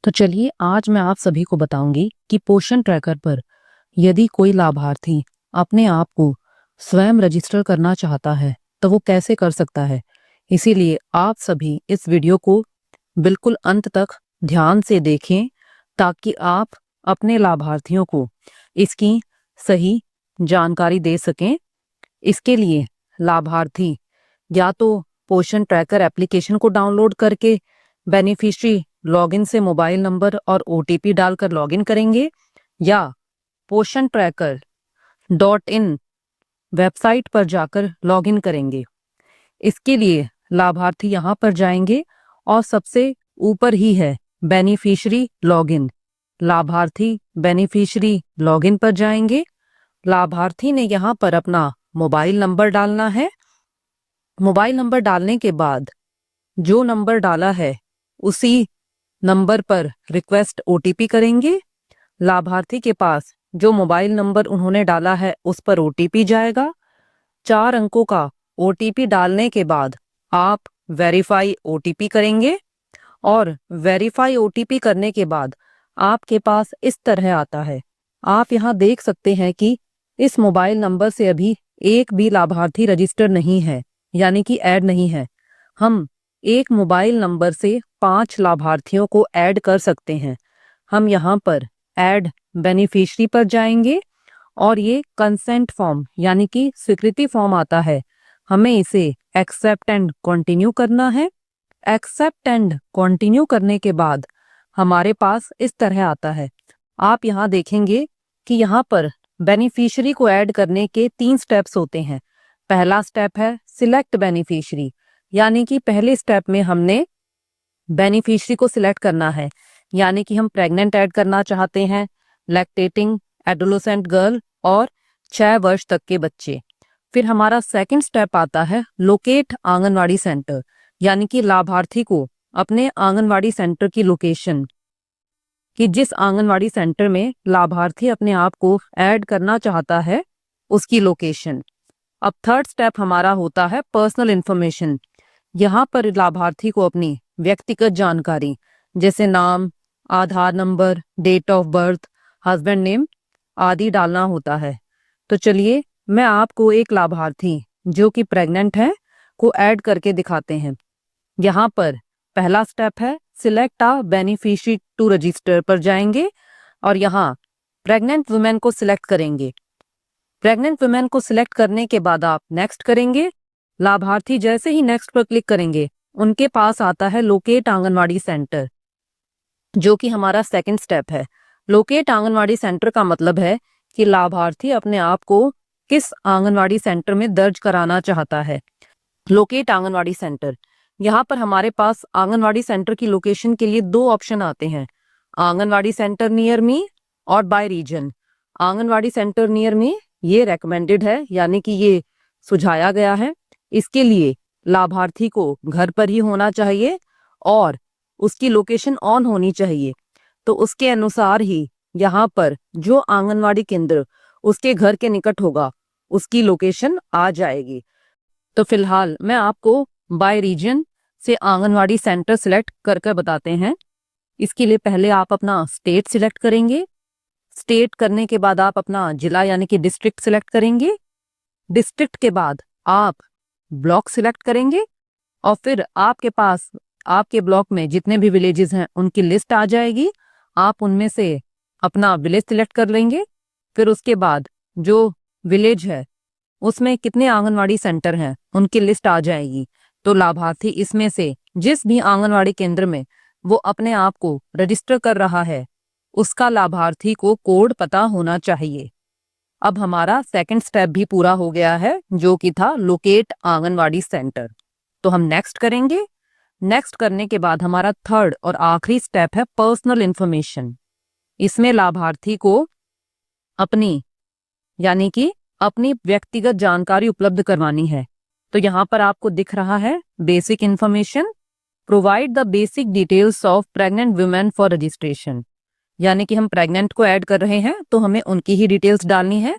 तो चलिए आज मैं आप सभी को बताऊंगी कि पोषण ट्रैकर पर यदि कोई लाभार्थी अपने आप को स्वयं रजिस्टर करना चाहता है तो वो कैसे कर सकता है। इसीलिए आप सभी इस वीडियो को बिल्कुल अंत तक ध्यान से देखें ताकि आप अपने लाभार्थियों को इसकी सही जानकारी दे सकें। इसके लिए लाभार्थी या तो पोषण ट्रैकर एप्लीकेशन को डाउनलोड करके बेनिफिशियरी लॉगिन से मोबाइल नंबर और ओटीपी डालकर लॉगिन करेंगे या पोषण ट्रैकर .in वेबसाइट पर जाकर लॉगिन करेंगे। इसके लिए लाभार्थी यहाँ पर जाएंगे और सबसे ऊपर ही है बेनिफिशियरी लॉगिन। लाभार्थी बेनिफिशियरी लॉगिन पर जाएंगे। लाभार्थी ने यहाँ पर अपना मोबाइल नंबर डालना है। मोबाइल नंबर डालने के बाद जो नंबर डाला है उसी नंबर पर रिक्वेस्ट ओटीपी करेंगे। लाभार्थी के पास जो मोबाइल नंबर उन्होंने डाला है उस पर ओटीपी जाएगा। 4 अंकों का ओटीपी डालने के बाद आप वेरीफाई ओटीपी करेंगे और वेरीफाई ओटीपी करने के बाद आपके पास इस तरह आता है। आप यहाँ देख सकते हैं कि इस मोबाइल नंबर से अभी एक भी लाभार्थी रजिस्टर नहीं है, यानी कि ऐड नहीं है। हम एक मोबाइल नंबर से 5 लाभार्थियों को ऐड कर सकते हैं। हम यहाँ पर ऐड बेनिफिशियरी पर जाएंगे और ये कंसेंट फॉर्म यानी कि स्वीकृति फॉर्म आता है। हमें इसे एक्सेप्ट एंड कंटिन्यू करना है। एक्सेप्ट एंड कंटिन्यू करने के बाद हमारे पास इस तरह आता है। आप यहाँ देखेंगे कि यहाँ पर बेनिफिशियरी को ऐड करने के 3 स्टेप्स होते हैं। पहला स्टेप है सिलेक्ट बेनिफिशियरी, यानी कि पहले स्टेप में हमने बेनिफिशियरी को सिलेक्ट करना है, यानी कि हम प्रेग्नेंट ऐड करना चाहते हैं, लैक्टेटिंग एडोलेसेंट गर्ल और 6 वर्ष तक के बच्चे। फिर हमारा सेकंड स्टेप आता है लोकेट आंगनवाड़ी सेंटर, यानी कि लाभार्थी को अपने आंगनवाड़ी सेंटर की लोकेशन कि जिस आंगनवाड़ी सेंटर में लाभार्थी अपने आप को ऐड करना चाहता है उसकी लोकेशन। अब थर्ड स्टेप हमारा होता है पर्सनल इंफॉर्मेशन। यहाँ पर लाभार्थी को अपनी व्यक्तिगत जानकारी जैसे नाम, Aadhaar number, date of birth, husband name आदि डालना होता है। तो चलिए मैं आपको एक लाभार्थी जो कि प्रेग्नेंट है को ऐड करके दिखाते हैं। यहाँ पर पहला स्टेप है select a beneficiary to register पर जाएंगे और यहाँ प्रेग्नेंट वुमेन को सिलेक्ट करेंगे। प्रेग्नेंट वुमेन को सिलेक्ट करने के बाद आप नेक्स्ट करेंगे। लाभार्थी जैसे ही नेक्स्ट पर क्लिक करेंगे उनके पास आता है लोकेट आंगनवाड़ी सेंटर, जो कि हमारा सेकंड स्टेप है। लोकेट आंगनवाड़ी सेंटर का मतलब है कि लाभार्थी अपने आप को किस आंगनवाड़ी सेंटर में दर्ज कराना चाहता है। लोकेट आंगनवाड़ी सेंटर, यहाँ पर हमारे पास आंगनवाड़ी सेंटर की लोकेशन के लिए 2 ऑप्शन आते हैं, आंगनवाड़ी सेंटर नियर मी और by region. Anganwadi centre near me ये रेकमेंडेड है, यानी कि ये सुझाया गया है। इसके लिए लाभार्थी को घर पर ही होना चाहिए और उसकी लोकेशन ऑन होनी चाहिए। तो उसके अनुसार ही यहाँ पर जो आंगनवाड़ी केंद्र उसके घर के निकट होगा उसकी लोकेशन आ जाएगी। तो फिलहाल मैं आपको बाय रीजन से आंगनवाड़ी सेंटर सिलेक्ट करके बताते हैं। इसके लिए पहले आप अपना स्टेट सिलेक्ट करेंगे। स्टेट करने के बाद आप अपना जिला यानी कि डिस्ट्रिक्ट सिलेक्ट करेंगे। डिस्ट्रिक्ट के बाद आप ब्लॉक सिलेक्ट करेंगे और फिर आपके पास आपके ब्लॉक में जितने भी विलेजेस हैं उनकी लिस्ट आ जाएगी। आप उनमें से अपना विलेज सिलेक्ट कर लेंगे। फिर उसके बाद जो विलेज है उसमें कितने आंगनवाड़ी सेंटर हैं उनकी लिस्ट आ जाएगी। तो लाभार्थी इसमें से जिस भी आंगनवाड़ी केंद्र में वो अपने आप को रजिस्टर कर रहा है उसका लाभार्थी को कोड पता होना चाहिए। अब हमारा सेकंड स्टेप भी पूरा हो गया है, जो कि था लोकेट आंगनवाड़ी सेंटर। तो हम नेक्स्ट करेंगे। नेक्स्ट करने के बाद हमारा थर्ड और आखिरी स्टेप है पर्सनल इंफॉर्मेशन। इसमें लाभार्थी को अपनी यानी कि अपनी व्यक्तिगत जानकारी उपलब्ध करवानी है। तो यहाँ पर आपको दिख रहा है basic information, provide the basic details of pregnant women for registration, यानी कि हम प्रेग्नेंट को ऐड कर रहे हैं तो हमें उनकी ही डिटेल्स डालनी है।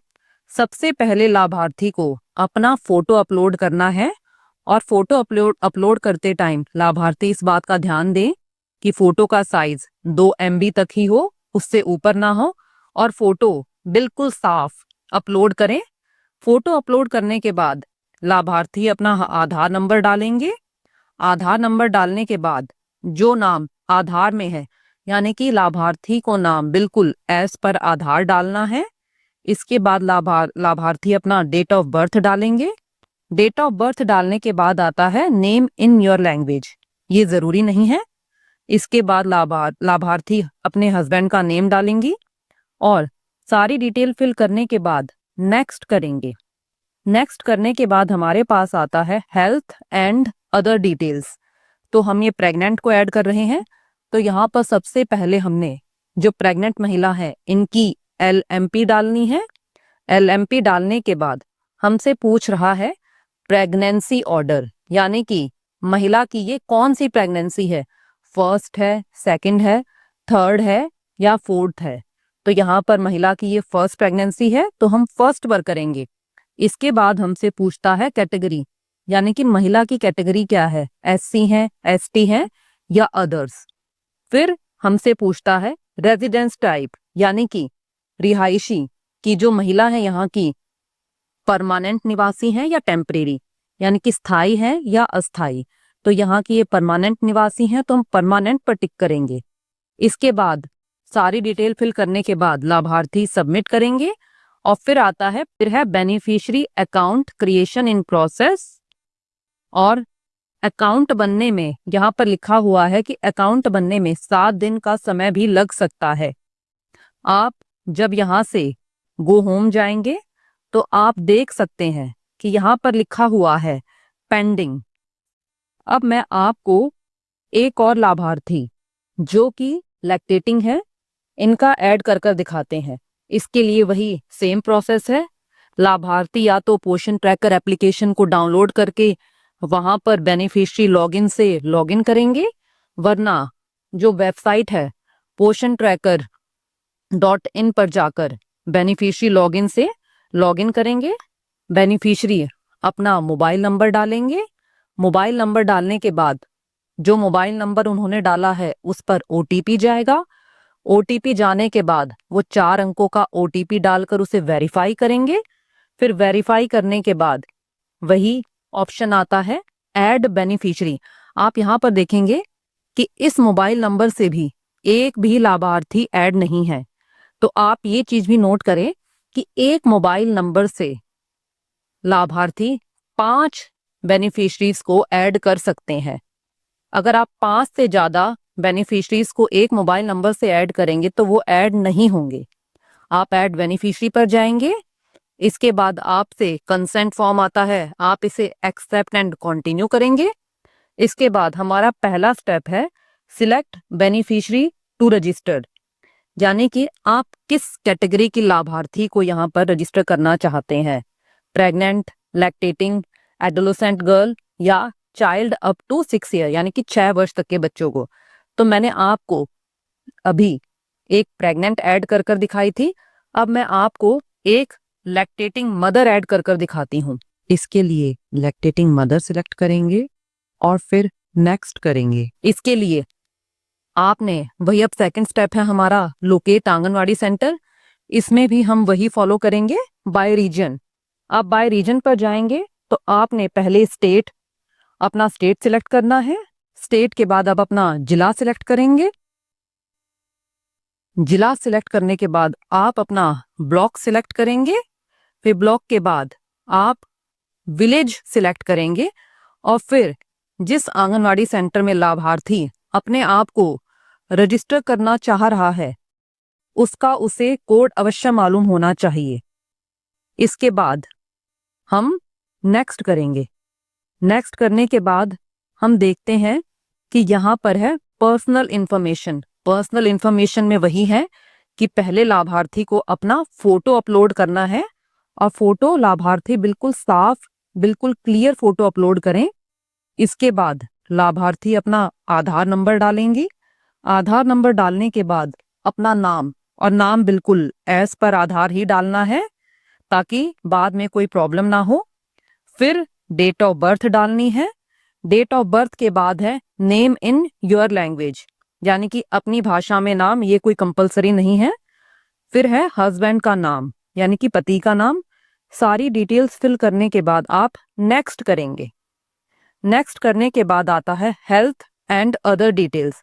सबसे पहले लाभार्थी को अपना फोटो अपलोड करना है और फोटो अपलोड करते टाइम लाभार्थी इस बात का ध्यान दें कि फोटो का साइज 2 MB तक ही हो, उससे ऊपर ना हो, और फोटो बिल्कुल साफ अपलोड करें। फोटो अपलोड करने के बाद लाभार्थी अपना आधार नंबर डालेंगे। आधार नंबर डालने के बाद जो नाम आधार में है, यानी कि लाभार्थी को नाम बिल्कुल एज पर आधार डालना है। इसके बाद लाभार्थी अपना डेट ऑफ बर्थ डालेंगे। डेट ऑफ बर्थ डालने के बाद आता है नेम इन योर लैंग्वेज, ये जरूरी नहीं है। इसके बाद लाभार्थी अपने हस्बैंड का नेम डालेंगी और सारी डिटेल फिल करने के बाद नेक्स्ट करेंगे। नेक्स्ट करने के बाद हमारे पास आता है हेल्थ एंड अदर डिटेल्स। तो हम ये प्रेग्नेंट को ऐड कर रहे हैं। तो यहाँ पर सबसे पहले हमने जो प्रेग्नेंट महिला है इनकी LMP डालनी है। LMP डालने के बाद हमसे पूछ रहा है प्रेगनेंसी ऑर्डर, यानी कि महिला की ये कौन सी प्रेगनेंसी है, फर्स्ट है, सेकंड है, थर्ड है या फोर्थ है। तो यहाँ पर महिला की ये फर्स्ट प्रेगनेंसी है तो हम फर्स्ट पर करेंगे। इसके बाद हमसे पूछता है कैटेगरी, यानी कि महिला की कैटेगरी क्या है, SC है, ST है या अदर्स। फिर हमसे पूछता है रेजिडेंस टाइप, यानी कि रिहायशी की जो महिला है यहाँ की परमानेंट निवासी है या टेम्परेरी, यानी कि स्थायी है या अस्थायी। तो यहाँ की ये परमानेंट निवासी है तो हम परमानेंट पर टिक करेंगे। इसके बाद सारी डिटेल फिल करने के बाद लाभार्थी सबमिट करेंगे और फिर है beneficiary account creation in process. और अकाउंट बनने में यहाँ पर लिखा हुआ है कि अकाउंट बनने में 7 दिन का समय भी लग सकता है। आप जब यहाँ से गो होम जाएंगे तो आप देख सकते हैं कि यहाँ पर लिखा हुआ है पेंडिंग। अब मैं आपको एक और लाभार्थी जो कि लैक्टेटिंग है इनका ऐड कर दिखाते हैं। इसके लिए वही सेम प्रोसेस है। लाभार्थी या तो पोषण ट्रैकर एप्लीकेशन को डाउनलोड करके वहां पर बेनिफिशियरी लॉगिन से लॉगिन करेंगे, वरना जो वेबसाइट है poshantracker.in पर जाकर बेनिफिशियरी लॉगिन से लॉगिन करेंगे। बेनिफिशियरी अपना मोबाइल नंबर डालेंगे। मोबाइल नंबर डालने के बाद जो मोबाइल नंबर उन्होंने डाला है उस पर OTP जाएगा। OTP जाने के बाद वो 4 अंकों का OTP डालकर उसे वेरीफाई करेंगे। फिर वेरीफाई करने के बाद वही ऑप्शन आता है ऐड बेनिफिशियरी। आप यहाँ पर देखेंगे कि इस मोबाइल नंबर से भी एक भी लाभार्थी ऐड नहीं है। तो आप ये चीज भी नोट करें कि एक मोबाइल नंबर से लाभार्थी 5 बेनिफिशरीज को ऐड कर सकते हैं। अगर आप 5 से ज्यादा बेनिफिशरीज को एक मोबाइल नंबर से ऐड करेंगे तो वो ऐड नहीं होंगे। आप ऐड बेनिफिशरी पर जाएंगे। इसके बाद आपसे कंसेंट फॉर्म आता है, आप इसे एक्सेप्ट एंड कंटिन्यू करेंगे। इसके बाद हमारा पहला स्टेप है सिलेक्ट बेनिफिशरी टू रजिस्टर, यानी कि आप किस कैटेगरी की लाभार्थी को यहाँ पर रजिस्टर करना चाहते हैं, प्रेग्नेंट, लैक्टेटिंग, एडोलेसेंट गर्ल या चाइल्ड अप टू 6 ईयर, यानी कि 6 वर्ष तक के बच्चों को। तो मैंने आपको अभी एक प्रेग्नेंट ऐड कर दिखाई थी। अब मैं आपको एक लैक्टेटिंग मदर ऐड कर दिखाती हूँ। इसके लिए लैक्टेटिंग मदर सिलेक्ट करेंगे और फिर नेक्स्ट करेंगे। इसके लिए आपने वही, अब सेकंड स्टेप है हमारा लोकेट आंगनवाड़ी सेंटर। इसमें भी हम वही फॉलो करेंगे बाय रीजन। आप बाय रीजन पर जाएंगे तो आपने पहले अपना स्टेट सिलेक्ट करना है। स्टेट के बाद आप अपना जिला सिलेक्ट करेंगे। जिला सिलेक्ट करने के बाद आप अपना ब्लॉक सिलेक्ट करेंगे। फिर ब्लॉक के बाद आप विलेज सिलेक्ट करेंगे और फिर जिस आंगनवाड़ी सेंटर में लाभार्थी अपने आप को रजिस्टर करना चाह रहा है उसका उसे कोड अवश्य मालूम होना चाहिए। इसके बाद हम नेक्स्ट करेंगे। नेक्स्ट करने के बाद हम देखते हैं कि यहाँ पर है पर्सनल इंफॉर्मेशन। पर्सनल इंफॉर्मेशन में वही है कि पहले लाभार्थी को अपना फोटो अपलोड करना है और फोटो लाभार्थी बिल्कुल साफ, बिल्कुल क्लियर फोटो अपलोड करें। इसके बाद लाभार्थी अपना आधार नंबर डालेंगी। आधार नंबर डालने के बाद अपना नाम, और नाम बिल्कुल एज पर आधार ही डालना है ताकि बाद में कोई प्रॉब्लम ना हो। फिर डेट ऑफ बर्थ डालनी है। डेट ऑफ बर्थ के बाद है नेम इन योर लैंग्वेज, यानी कि अपनी भाषा में नाम, ये कोई कंपलसरी नहीं है। फिर है हस्बैंड का नाम, यानी कि पति का नाम। सारी डिटेल्स फिल करने के बाद आप नेक्स्ट करेंगे। नेक्स्ट करने के बाद आता है हेल्थ एंड अदर डिटेल्स।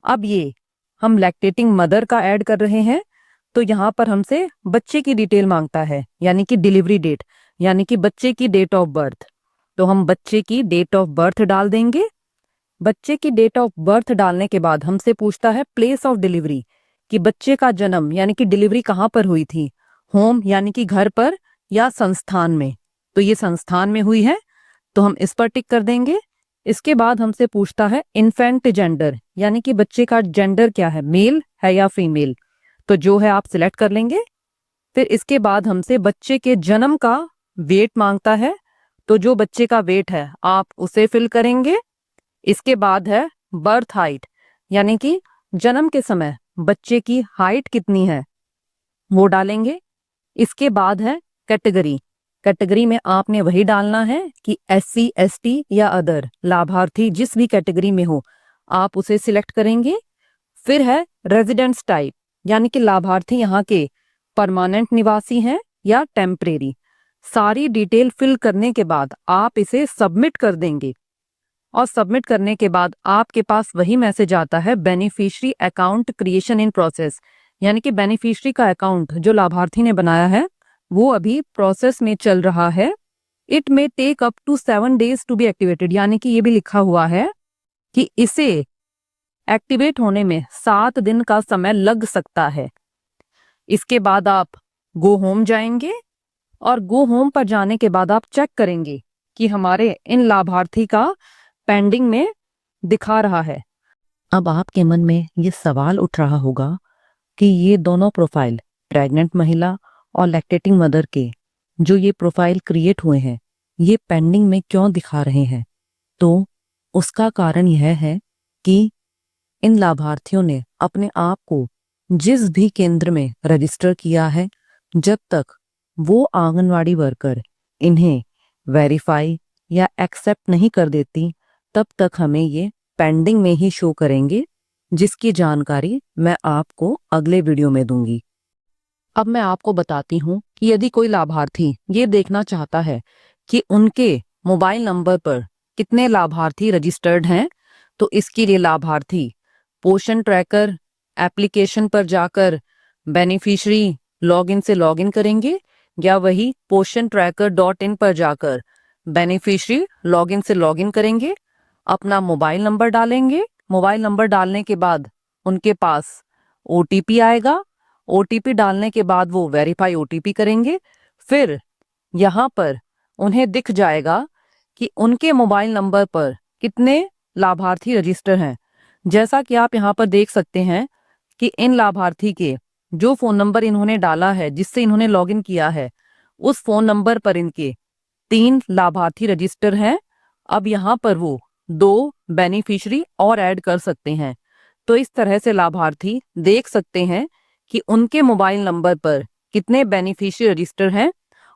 अब ये हम लैक्टेटिंग मदर का ऐड कर रहे हैं, तो यहाँ पर हमसे बच्चे की डिटेल मांगता है, यानी कि डिलीवरी डेट, यानी कि बच्चे की डेट ऑफ बर्थ। तो हम बच्चे की डेट ऑफ बर्थ डाल देंगे। बच्चे की डेट ऑफ बर्थ डालने के बाद हमसे पूछता है प्लेस ऑफ डिलीवरी, कि बच्चे का जन्म यानी कि डिलीवरी कहाँ पर हुई थी, होम यानी कि घर पर या संस्थान में। तो ये संस्थान में हुई है, तो हम इस पर टिक कर देंगे। इसके बाद हमसे पूछता है इन्फेंट जेंडर, यानी कि बच्चे का जेंडर क्या है, मेल है या फीमेल। तो जो है आप सिलेक्ट कर लेंगे। फिर इसके बाद हमसे बच्चे के जन्म का वेट मांगता है, तो जो बच्चे का वेट है आप उसे फिल करेंगे। इसके बाद है बर्थ हाइट, यानी कि जन्म के समय बच्चे की हाइट कितनी है वो डालेंगे। इसके बाद है कैटेगरी। कैटेगरी में आपने वही डालना है कि SC ST या अदर, लाभार्थी जिस भी कैटेगरी में हो आप उसे सिलेक्ट करेंगे। फिर है रेजिडेंस टाइप, यानी कि लाभार्थी यहाँ के परमानेंट निवासी हैं या टेम्परेरी। सारी डिटेल फिल करने के बाद आप इसे सबमिट कर देंगे, और सबमिट करने के बाद आपके पास वही मैसेज आता है beneficiary account creation in process, यानी कि बेनिफिशियरी का अकाउंट जो लाभार्थी ने बनाया है वो अभी प्रोसेस में चल रहा है। It may take up to 7 days to be activated, यानी कि ये भी लिखा हुआ है कि इसे एक्टिवेट होने में 7 दिन का समय लग सकता है। इसके बाद आप गो होम जाएंगे, और गो होम पर जाने के बाद आप चेक करेंगे कि हमारे इन लाभार्थी का पेंडिंग में दिखा रहा है। अब आपके मन में ये सवाल उठ रहा होगा कि ये दोनों प्रोफाइल, प्रेग्नेंट महिला और लैक्टेटिंग मदर के जो ये प्रोफाइल क्रिएट हुए हैं, ये पेंडिंग में क्यों दिखा रहे हैं। तो उसका कारण यह है कि इन लाभार्थियों ने अपने आप को जिस भी केंद्र में रजिस्टर किया है, जब तक वो आंगनवाड़ी वर्कर इन्हें वेरीफाई या एक्सेप्ट नहीं कर देती, तब तक हमें ये पेंडिंग में ही शो करेंगे, जिसकी जानकारी मैं आपको अगले वीडियो में दूंगी। अब मैं आपको बताती हूँ कि यदि कोई लाभार्थी ये देखना चाहता है कि उनके मोबाइल नंबर पर कितने लाभार्थी रजिस्टर्ड हैं, तो इसके लिए लाभार्थी पोषण ट्रैकर एप्लीकेशन पर जाकर बेनिफिशियरी लॉगिन से लॉगिन करेंगे, या वही poshantracker.in पर जाकर बेनिफिशियरी लॉगिन से लॉगिन करेंगे, अपना मोबाइल नंबर डालेंगे। मोबाइल नंबर डालने के बाद उनके पास OTP आएगा। OTP डालने के बाद वो वेरीफाई OTP करेंगे। फिर यहाँ पर उन्हें दिख जाएगा कि उनके मोबाइल नंबर पर कितने लाभार्थी रजिस्टर हैं। जैसा कि आप यहाँ पर देख सकते हैं कि इन लाभार्थी के जो फोन नंबर इन्होंने डाला है, जिससे इन्होंने लॉगिन किया है, उस फोन नंबर पर इनके 3 लाभार्थी रजिस्टर हैं। अब यहाँ पर वो 2 बेनिफिशियरी और ऐड कर सकते हैं। तो इस तरह से लाभार्थी देख सकते हैं कि उनके मोबाइल नंबर पर कितने बेनिफिशियरी रजिस्टर हैं,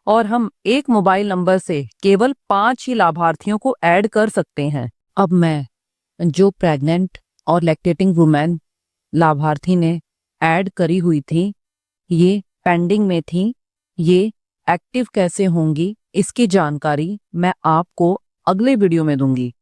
और हम एक मोबाइल नंबर से केवल 5 ही लाभार्थियों को ऐड कर सकते हैं। अब मैं जो प्रेग्नेंट और लैक्टेटिंग वुमेन लाभार्थी ने ऐड करी हुई थी, ये पेंडिंग में थी, ये एक्टिव कैसे होंगी इसकी जानकारी मैं आपको अगले वीडियो में दूंगी।